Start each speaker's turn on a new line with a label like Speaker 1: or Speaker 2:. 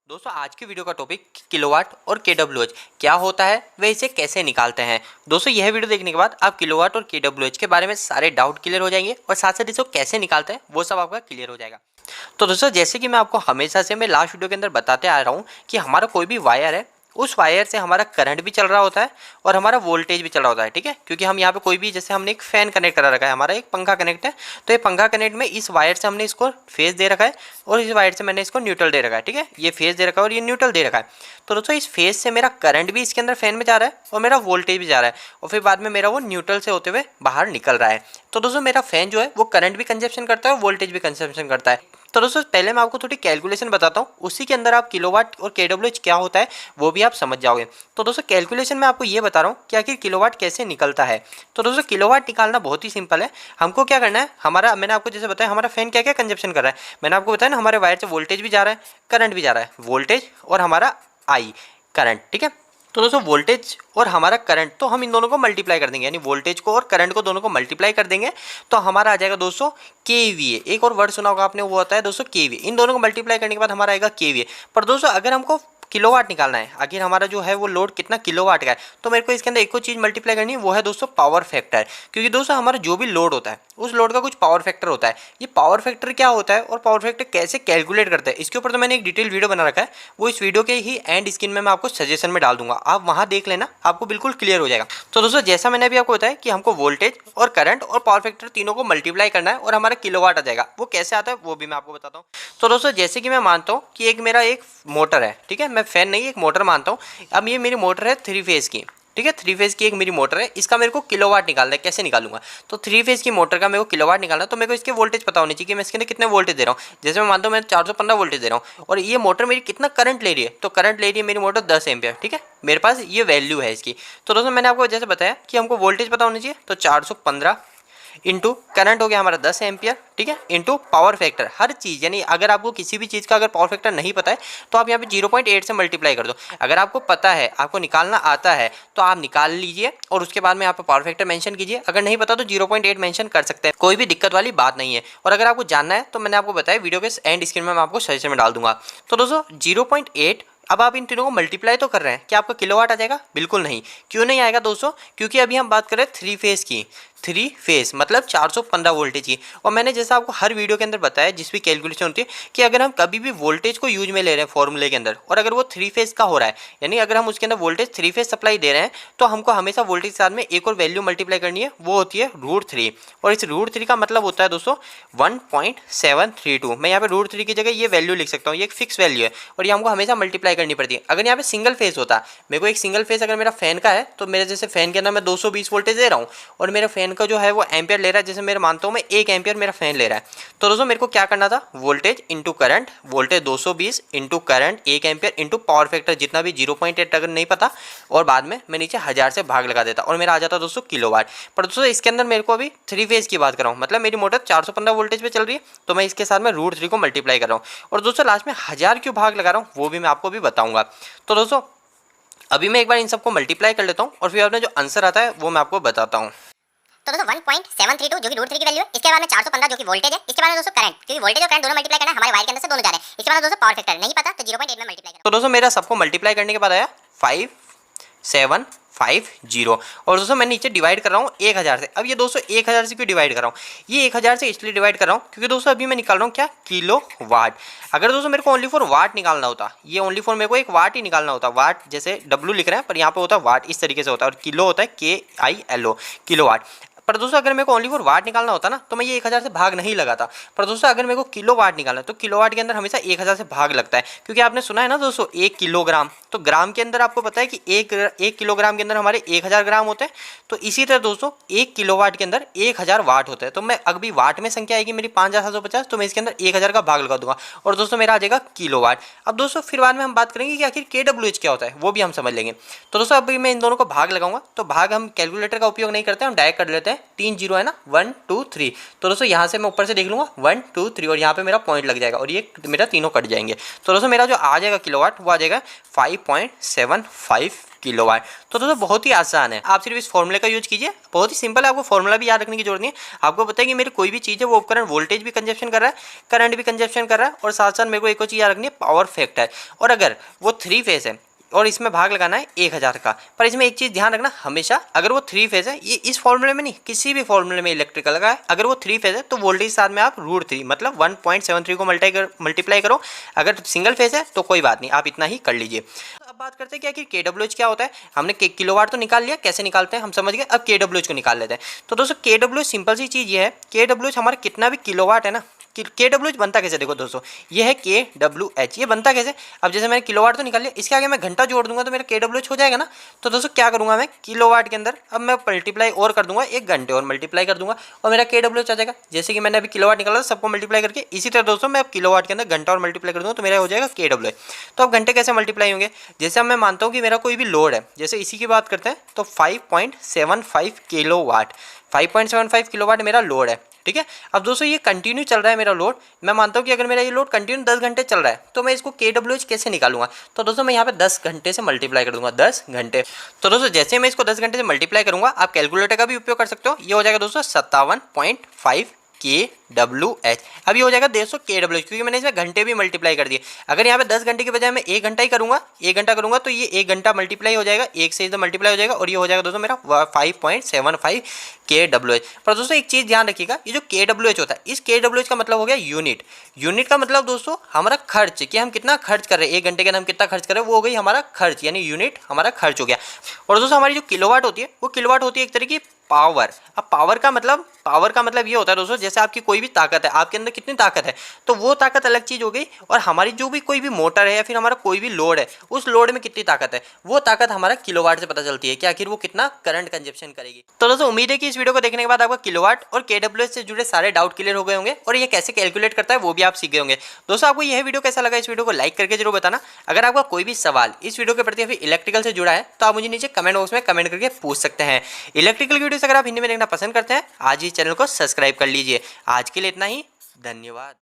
Speaker 1: दोस्तों आज की वीडियो का टॉपिक किलोवाट और केडब्ल्यूएच क्या होता है, वे इसे कैसे निकालते हैं। दोस्तों यह वीडियो देखने के बाद आप किलोवाट और केडब्ल्यूएच के बारे में सारे डाउट क्लियर हो जाएंगे और साथ साथ इसको कैसे निकालते हैं वो सब आपका क्लियर हो जाएगा। तो दोस्तों जैसे कि मैं आपको हमेशा से मैं लास्ट वीडियो के अंदर बताते आ रहा हूँ कि हमारा कोई भी वायर है उस वायर से हमारा करंट भी चल रहा होता है और हमारा वोल्टेज भी चल रहा होता है, ठीक है। क्योंकि हम यहाँ पे कोई भी, जैसे हमने एक फैन कनेक्ट करा रखा है, हमारा एक पंखा कनेक्ट है, तो ये पंखा कनेक्ट में इस वायर से हमने इसको फेज दे रखा है और इस वायर से मैंने इसको न्यूट्रल दे रखा है, ठीक है। ये फेज दे रखा है और ये न्यूट्रल दे रखा है। तो दोस्तों इस फेज से मेरा करंट भी इसके अंदर फैन में जा रहा है और मेरा वोल्टेज भी जा रहा है और फिर बाद में मेरा वो न्यूट्रल से होते हुए बाहर निकल रहा है। तो दोस्तों मेरा फैन जो है वो करंट भी कंजप्शन करता है और वोल्टेज भी कंजप्शन करता है। तो दोस्तों पहले मैं आपको थोड़ी कैलकुलेशन बताता हूँ, उसी के अंदर आप किलोवाट और केडब्ल्यूएच क्या होता है वो भी आप समझ जाओगे। तो दोस्तों कैलकुलेशन में आपको ये बता रहा हूँ कि आखिर किलोवाट कैसे निकलता है। तो दोस्तों किलोवाट निकालना बहुत ही सिंपल है। हमको क्या करना है, हमारा, मैंने आपको जैसे बताया हमारा फैन क्या क्या कंजप्शन कर रहा है, मैंने आपको बताया ना, हमारे वायर से वोल्टेज भी जा रहा है, करंट भी जा रहा है, वोल्टेज और हमारा आई करंट, ठीक है। तो दोस्तों वोल्टेज और हमारा करंट, तो हम इन दोनों को मल्टीप्लाई कर देंगे, यानी वोल्टेज को और करंट को दोनों को मल्टीप्लाई कर देंगे तो हमारा आ जाएगा दोस्तों केवीए। एक और वर्ड सुना होगा आपने, वो होता है दोस्तों केवीए। इन दोनों को मल्टीप्लाई करने के बाद हमारा आएगा केवीए। पर दोस्तों अगर हमको किलोवाट निकालना है, आखिर हमारा जो है वो लोड कितना किलोवाट का है, तो मेरे को इसके अंदर एक और चीज़ मल्टीप्लाई करनी है, वो है दोस्तों पावर फैक्टर। क्योंकि दोस्तों हमारा जो भी लोड होता है उस लोड का कुछ पावर फैक्टर होता है। ये पावर फैक्टर क्या होता है और पावर फैक्टर कैसे कैलकुलेट करते हैं, इसके ऊपर तो मैंने एक डिटेल वीडियो बना रखा है, वो इस वीडियो के ही एंड स्क्रीन में मैं आपको सजेशन में डाल दूंगा, आप वहाँ देख लेना, आपको बिल्कुल क्लियर हो जाएगा। तो दोस्तों जैसा मैंने अभी आपको बताया कि हमको वोल्टेज और करंट और पावर फैक्टर तीनों को मल्टीप्लाई करना है और हमारा किलोवाट आ जाएगा। वो कैसे आता है वो भी मैं आपको बताता हूँ। तो दोस्तों जैसे कि मैं मानता हूँ कि एक मेरा एक मोटर है, ठीक है, मैं फैन नहीं एक मोटर मानता हूँ। अब ये मेरी मोटर है 3 फेज की, ठीक है, 3 फेज की एक मेरी मोटर है, इसका मेरे को किलोवाट निकालना है। कैसे निकालूंगा, तो 3 फेज की मोटर का मेरे को किलोवाट निकालना है, तो मेरे को इसके वोल्टेज पता होनी चाहिए कि मैं इसके अंदर कितने वोल्टेज दे रहा हूँ। जैसे मैं मानता हूँ मैं 415 वोल्टेज दे रहा हूँ और ये मोटर मेरी कितना करंट ले रही है, तो करंट ले रही है मेरी मोटर 10 एम्पियर, ठीक है, मेरे पास ये वैल्यू है इसकी। तो दोस्तों मैंने आपको जैसे बताया कि हमको वोल्टेज पता होनी चाहिए, तो 415 इंटू करंट हो गया हमारा 10 एम्पियर, ठीक है, इंटू पावर फैक्टर। हर चीज़, यानी अगर आपको किसी भी चीज़ का अगर पावर फैक्टर नहीं पता है तो आप यहाँ पे 0.8 से मल्टीप्लाई कर दो। अगर आपको पता है, आपको निकालना आता है, तो आप निकाल लीजिए और उसके बाद में यहाँ पे पावर फैक्टर मेंशन कीजिए। अगर नहीं पता तो 0.8 मेंशन कर सकते हैं, कोई भी दिक्कत वाली बात नहीं है। और अगर आपको जानना है तो मैंने आपको बताया वीडियो के एंड स्क्रीन में मैं आपको सजेशन में डाल दूंगा। तो दोस्तों 0.8, अब आप इन तीनों को मल्टीप्लाई तो कर रहे हैं, क्या आपका किलोवाट आ जाएगा? बिल्कुल नहीं। क्यों नहीं आएगा दोस्तों? क्योंकि अभी हम बात कर रहे हैं 3 फेज की, 3 फेज मतलब 415 वोल्टेज की। और मैंने जैसा आपको हर वीडियो के अंदर बताया, जिस भी कैलकुलेशन होती है, कि अगर हम कभी भी वोल्टेज को यूज में ले रहे हैं फॉर्मूले के अंदर, और अगर वो 3 फेज का हो रहा है, यानी अगर हम उसके अंदर वोल्टेज 3 फेज सप्लाई दे रहे हैं, तो हमको हमेशा वोल्टेज के साथ में एक और वैल्यू मल्टीप्लाई करनी है, वो होती है √3। और इस √3 का मतलब होता है दोस्तों 1.732। मैं यहाँ पे √3 की जगह ये वैल्यू लिख सकता हूँ, ये एक फिक्स वैल्यू है और ये हमको हमेशा मल्टीप्लाई करनी पड़ती है। अगर यहाँ पे सिंगल फेज होता, मेरे को एक सिंगल फेज अगर मेरा फैन का है, तो मेरे जैसे फैन के अंदर मैं 220 वोल्टेज दे रहा हूँ और मेरे फैन का जो है वो एम्पियर ले रहा है, जैसे मेरे मानता हूँ मैं 1 एम्पियर मेरा फैन ले रहा है, तो दोस्तों मेरे को क्या करना था, voltage into current, voltage 220 into current 1 ampere into power factor जितना भी 0.8 अगर नहीं पता, और बाद में मैं नीचे 1000 से भाग लगा देता और मेरा आ जाता दोस्तों किलोवाट। पर दोस्तों इसके अंदर मेरे को अभी 3 फेज की बात कर रहा हूँ, मतलब मेरी मोटर 415 वोल्टेज पे चल रही है, तो मैं इसके साथ में √3 को मल्टीप्लाई कर रहा हूँ और दोस्तों लास्ट में 1000 क्यों भाग लगा रहा हूँ वो भी मैं आपको भी बताऊंगा। तो दोस्तों अभी मैं एक बार इन सबको मल्टीप्लाई कर लेता हूँ और फिर आपने जो आंसर आता है वो मैं आपको बताता हूँ।
Speaker 2: तो दोस्तों 1.732 जो कि √3 की वैल्यू है, इसके बाद में 415 जो कि वोल्टेज है, इसके बाद में दोस्तों करंट, क्योंकि वोल्टेज और करंट दोनों मल्टीप्लाई करना है, हमारे वायर के अंदर से दोनों जा रहे हैं, इसके बाद दोस्तों पावर फैक्टर नहीं पता तो 0.8 में मल्टीप्लाई करो।
Speaker 1: तो दोस्तों मेरा सबको मल्टीप्लाई करने के बाद आया 5750 और दोस्तों मैं नीचे डिवाइड कर रहा हूँ 1000 से। अब ये दोस्तों 1000 से क्यों डिवाइड कर रहा हूँ, ये 1000 से इसलिए डिवाइड कर रहा हूँ क्योंकि दोस्तों अभी मैं निकाल रहा हूँ क्या, किलो वाट। अगर दोस्तों मेरे को ओनली फॉर वाट निकालना होता, ये ओनली फॉर मेरे को एक वाट ही निकालना होता, वाट जैसे W लिख रहे हैं पर यहाँ पे होता है वाट, इस तरीके से होता है, और किलो होता है KILO, किलो वाट। पर दोस्तों अगर मेरे को ओनली फॉर वाट निकालना होता ना तो मैं ये 1000 से भाग नहीं लगाता। पर दोस्तों अगर मेरे को किलो वाट निकालना है तो किलो वाट के अंदर हमेशा 1000 से भाग लगता है, क्योंकि आपने सुना है ना दोस्तों 1 किलोग्राम, तो ग्राम के अंदर आपको पता है कि एक किलोग्राम के अंदर हमारे 1000 ग्राम होते हैं। तो इसी तरह दोस्तों 1 किलोवाट के अंदर 1000 वाट होता है। तो मैं अभी वाट में संख्या आएगी मेरी 5750, तो मैं इसके अंदर 1000 का भाग लगा दूंगा और दोस्तों मेरा आ जाएगा किलोवाट। अब दोस्तों फिर बाद में हम बात करेंगे कि आखिर KWH क्या होता है, वो भी हम समझ लेंगे। तो दोस्तों अभी मैं इन दोनों को भाग लगाऊंगा, तो भाग हम कैलकुलेटर का उपयोग नहीं करते, हम डायरेक्ट कर लेते हैं हैं, 3 जीरो है ना, 1 2 3। तो दोस्तों यहाँ से मैं ऊपर से देख लूँगा 1 2 3 और यहाँ पे मेरा पॉइंट लग जाएगा और ये मेरा तीनों कट जाएंगे। तो दोस्तों मेरा जो आ जाएगा किलोवाट वो आ जाएगा 5.75 किलोवाट। तो दोस्तों बहुत ही आसान है, आप सिर्फ इस फॉर्मूले का यूज कीजिए, बहुत ही सिंपल है, आपको फॉर्मूला भी याद रखने की जरूरत नहीं है। आपको पता है कि मेरी कोई भी चीज़ है वो उपकरण वोल्टेज भी कंजप्शन कर रहा है, करंट भी कंजप्शन कर रहा है और साथ साथ मेरे को एक और चीज़ याद रखनी है, पावर फैक्टर। और अगर वो 3 फेज है और इसमें भाग लगाना है 1000 का, पर इसमें एक चीज़ ध्यान रखना हमेशा, अगर वो 3 फेज है, ये इस फॉर्मूले में नहीं किसी भी फॉर्मूले में इलेक्ट्रिकल का है, अगर वो 3 फेज है तो वोल्टेज साथ में आप √3 मतलब 1.73 को मल्टीप्लाई करो। अगर सिंगल फेज है तो कोई बात नहीं, आप इतना ही कर लीजिए। अब बात करते हैं क्या कि KWH क्या होता है। हमने किलोवाट तो निकाल लिया, कैसे निकालते हैं हम समझ गए, अब KWH को निकाल लेते हैं। तो दोस्तों KWH सिंपल सी चीज़ ये है, KWH हमारा कितना भी किलोवाट है ना, KWH बनता कैसे, देखो दोस्तों ये है KWH, ये बनता कैसे। अब जैसे मैंने किलोवाट तो निकाल लिया, इसके आगे मैं घंटा जोड़ दूंगा तो मेरा KWH हो जाएगा ना। तो दोस्तों क्या करूंगा मैं, किलोवाट के अंदर अब मैं मल्टीप्लाई और कर दूंगा, 1 घंटे और मल्टीप्लाई कर दूंगा और मेरा KWH आ जाएगा। जैसे कि मैंने अभी किलोवाट निकाला सबको मल्टीप्लाई करके, इसी तरह दोस्तों मैं अब किलोवाट के अंदर घंटा और मल्टीप्लाई कर दूंगा तो मेरा हो जाएगा KWH। तो अब घंटे कैसे मल्टीप्लाई होंगे, जैसे अब मैं मानता हूँ कि मेरा कोई भी लोड है, जैसे इसी की बात करते हैं तो 5.75 किलोवाट, 5.75 किलोवाट मेरा लोड है, ठीक है। अब दोस्तों ये कंटिन्यू चल रहा है मेरा लोड, मैं मानता हूँ कि अगर मेरा ये लोड कंटिन्यू 10 घंटे चल रहा है तो मैं इसको KWH कैसे निकालूंगा। तो दोस्तों मैं यहाँ पे 10 घंटे से मल्टीप्लाई कर दूंगा, 10 घंटे। तो दोस्तों जैसे मैं इसको 10 घंटे से मल्टीप्लाई करूंगा, आप कैलकुलेटर का भी उपयोग कर सकते हो, ये हो जाएगा दोस्तों 57.5 KWH। अब ये हो जाएगा 150 KWH क्योंकि मैंने इसमें घंटे भी मल्टीप्लाई कर दिए। अगर यहाँ पे 10 घंटे के बजाय मैं 1 घंटा ही करूंगा, 1 घंटा करूंगा तो ये 1 घंटा मल्टीप्लाई हो जाएगा, 1 से इधर मल्टीप्लाई हो जाएगा और ये हो जाएगा दोस्तों मेरा 5.75 KWH। पर दोस्तों एक चीज़ ध्यान रखिएगा, ये जो KWH होता है, इस KWH का मतलब हो गया यूनिट। यूनिट का मतलब दोस्तों हमारा खर्च, कि हम कितना खर्च कर रहे हैं, 1 घंटे के अंदर हम कितना खर्च कर रहे हैं, वो हो गई हमारा खर्च, यानी यूनिट हमारा खर्च हो गया। और दोस्तों हमारी जो किलोवाट होती है वो किलोवाट होती है एक तरह की पावर। अब पावर का मतलब ये होता है दोस्तों, जैसे आपकी कोई भी ताकत है, आपके अंदर कितनी ताकत है, तो वो ताकत अलग चीज़ हो गई, और हमारी जो भी कोई भी मोटर है या फिर हमारा कोई भी लोड है, उस लोड में कितनी ताकत है, वो ताकत हमारा किलोवाट से पता चलती है कि आखिर वो कितना करंट कंजप्शन करेगी। तो दोस्तों उम्मीद है कि इस वीडियो को देखने के बाद आपका किलोवाट और KWH से जुड़े सारे डाउट क्लियर हो गए होंगे और ये कैसे कैलकुलेट करता है वो भी आप सीख गए होंगे। दोस्तों आपको यह वीडियो कैसा लगा, इस वीडियो को लाइक करके जरूर बताना। अगर आपका कोई भी सवाल इस वीडियो के प्रति या फिर इलेक्ट्रिकल से जुड़ा है तो आप मुझे नीचे कमेंट बॉक्स में कमेंट करके पूछ सकते हैं। इलेक्ट्रिकल वीडियोस अगर आप हिंदी में देखना पसंद करते हैं, आज ही चैनल को सब्सक्राइब कर लीजिए। आज के लिए इतना ही, धन्यवाद।